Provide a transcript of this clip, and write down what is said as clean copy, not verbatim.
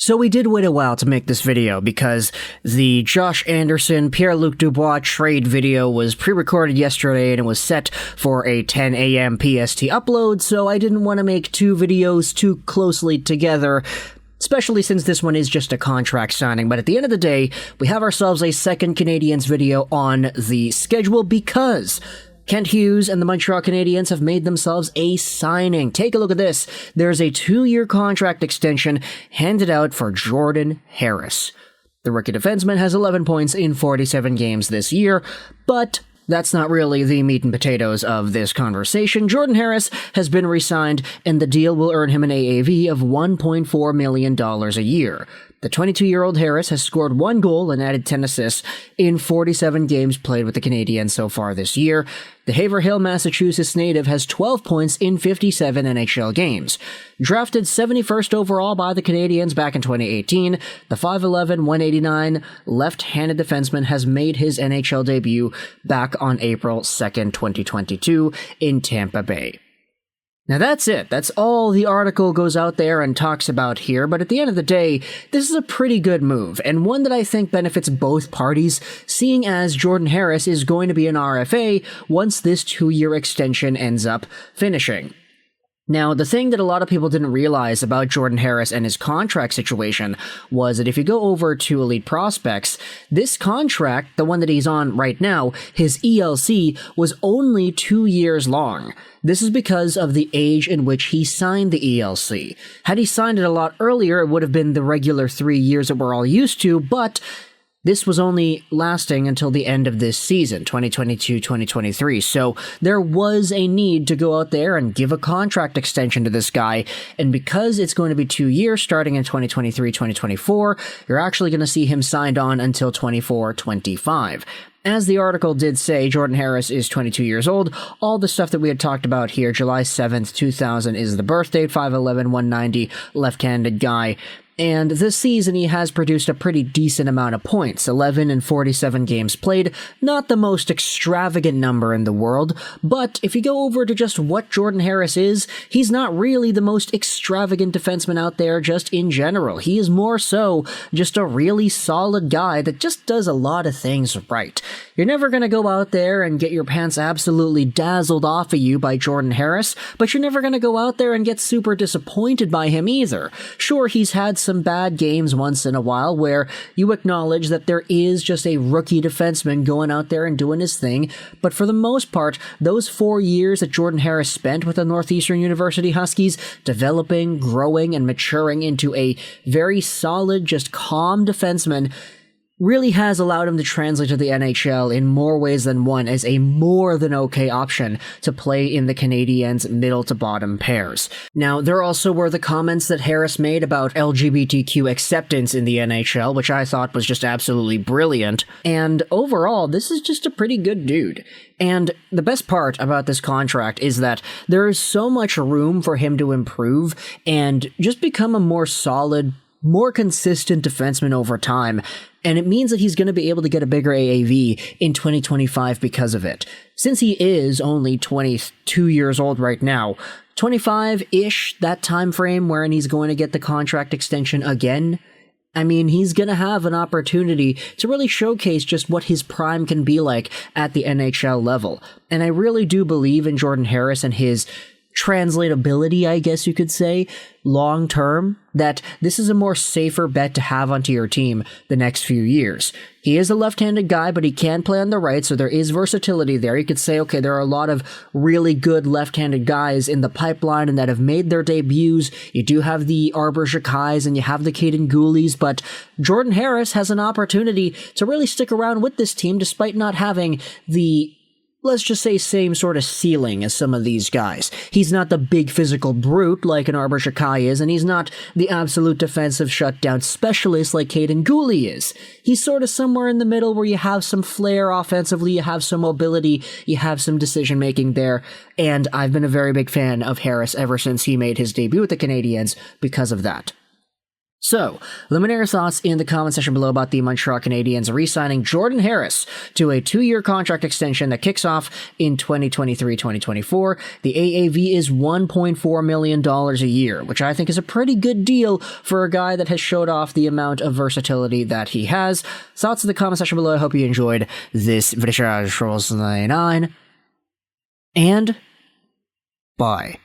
So we did wait a while to make this video because the Josh Anderson, Pierre-Luc Dubois trade video was pre-recorded yesterday and it was set for a 10 a.m. PST upload, so I didn't want to make two videos too closely together, especially since this one is just a contract signing. But at the end of the day, we have ourselves a second Canadiens video on the schedule because Kent Hughes and the Montreal Canadiens have made themselves a signing. Take a look at this. There's a 2-year contract extension handed out for Jordan Harris. The rookie defenseman has 11 points in 47 games this year, but that's not really the meat and potatoes of this conversation. Jordan Harris has been re-signed, and the deal will earn him an AAV of $1.4 million a year. The 22-year-old Harris has scored 1 goal and added 10 assists in 47 games played with the Canadiens so far this year. The Haverhill, Massachusetts native has 12 points in 57 NHL games. Drafted 71st overall by the Canadiens back in 2018, the 5'11", 189 left-handed defenseman has made his NHL debut back on April 2nd, 2022 in Tampa Bay. Now that's it. That's all the article goes out there and talks about here, but at the end of the day, this is a pretty good move, and one that I think benefits both parties, seeing as Jordan Harris is going to be an RFA once this 2-year extension ends up finishing. Now, the thing that a lot of people didn't realize about Jordan Harris and his contract situation was that if you go over to Elite Prospects, this contract, the one that he's on right now, his ELC, was only 2 years long. This is because of the age in which he signed the ELC. Had he signed it a lot earlier, it would have been the regular 3 years that we're all used to, but this was only lasting until the end of this season, 2022-2023, so there was a need to go out there and give a contract extension to this guy, and because it's going to be 2 years starting in 2023-2024, you're actually going to see him signed on until 24-25. As the article did say, Jordan Harris is 22 years old. All the stuff that we had talked about here, July 7th, 2000 is the birth date, 5'11", 190, left-handed guy. And this season, he has produced a pretty decent amount of points, 11 in 47 games played. Not the most extravagant number in the world, but if you go over to just what Jordan Harris is, he's not really the most extravagant defenseman out there just in general. He is more so just a really solid guy that just does a lot of things right. You're never going to go out there and get your pants absolutely dazzled off of you by Jordan Harris, but you're never going to go out there and get super disappointed by him either. Sure, he's had some bad games once in a while where you acknowledge that there is just a rookie defenseman going out there and doing his thing, but for the most part, those 4 years that Jordan Harris spent with the Northeastern University Huskies, developing, growing, and maturing into a very solid, just calm defenseman, really has allowed him to translate to the NHL in more ways than one as a more than okay option to play in the Canadiens' middle to bottom pairs. Now, there also were the comments that Harris made about LGBTQ acceptance in the NHL, which I thought was just absolutely brilliant, and overall, this is just a pretty good dude. And the best part about this contract is that there is so much room for him to improve and just become a more solid, more consistent defenseman over time, and it means that he's going to be able to get a bigger AAV in 2025 because of it. Since he is only 22 years old right now, 25-ish, that time frame wherein he's going to get the contract extension again, I mean, he's going to have an opportunity to really showcase just what his prime can be like at the NHL level. And I really do believe in Jordan Harris and his translatability, I guess you could say, long term, that this is a more safer bet to have onto your team the next few years. He is a left-handed guy, but he can play on the right, so there is versatility there. You could say, okay, there are a lot of really good left-handed guys in the pipeline and that have made their debuts. You do have the HUGHES and you have the Gouleys, but Jordan Harris has an opportunity to really stick around with this team despite not having the, let's just say, same sort of ceiling as some of these guys. He's not the big physical brute like an HUGHES is, and he's not the absolute defensive shutdown specialist like Cooley is. He's sort of somewhere in the middle where you have some flair offensively, you have some mobility, you have some decision-making there, and I've been a very big fan of Harris ever since he made his debut with the Canadiens because of that. So, let me know your thoughts in the comment section below about the Montreal Canadiens re-signing Jordan Harris to a 2-year contract extension that kicks off in 2023-2024. The AAV is $1.4 million a year, which I think is a pretty good deal for a guy that has showed off the amount of versatility that he has. Thoughts in the comment section below. I hope you enjoyed this video. Juraj, and bye.